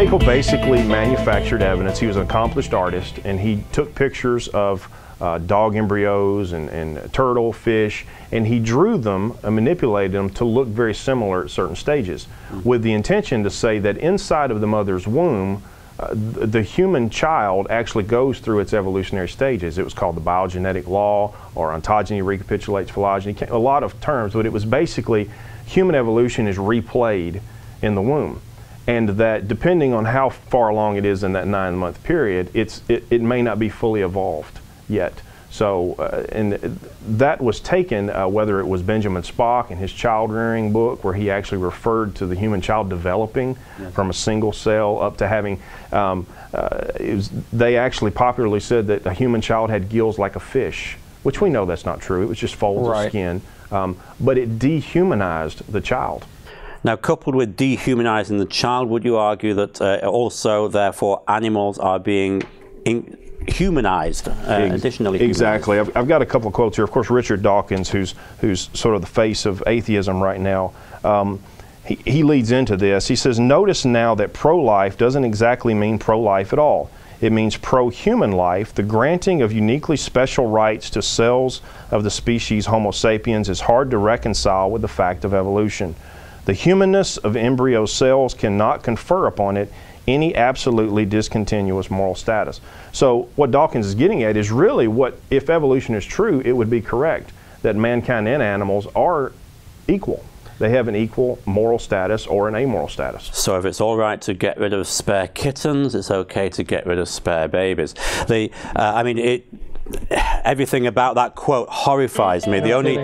Haeckel basically manufactured evidence. He was an accomplished artist, and he took pictures of dog embryos and turtle, fish, and he drew them and manipulated them to look very similar at certain stages, with the intention to say that inside of the mother's womb, the human child actually goes through its evolutionary stages. It was called the biogenetic law, or ontogeny recapitulates phylogeny, a lot of terms, but it was basically human evolution is replayed in the womb. And that depending on how far along it is in that 9-month period, it may not be fully evolved yet. So, and that was taken, whether it was Benjamin Spock in his child rearing book, where he actually referred to the human child developing from a single cell up to having, they actually popularly said that a human child had gills like a fish, which we know that's not true. It was just folds of skin, but it dehumanized the child. Now, coupled with dehumanizing the child, would you argue that also, therefore, animals are being humanized, additionally humanized? Exactly. I've got a couple of quotes here. Of course, Richard Dawkins, who's sort of the face of atheism right now, he leads into this. He says, "Notice now that pro-life doesn't exactly mean pro-life at all. It means pro-human life. The granting of uniquely special rights to cells of the species Homo sapiens is hard to reconcile with the fact of evolution. The humanness of embryo cells cannot confer upon it any absolutely discontinuous moral status." So what Dawkins is getting at is really what, if evolution is true, it would be correct, that mankind and animals are equal. They have an equal moral status or an amoral status. So if it's all right to get rid of spare kittens, it's okay to get rid of spare babies. I mean, everything about that quote horrifies me. The only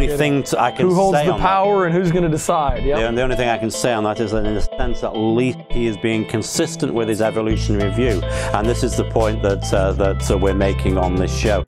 thing I can say who holds on the power and who's going to decide? Yep. The only thing I can say on that is that, in a sense, at least he is being consistent with his evolutionary view, and this is the point that we're making on this show.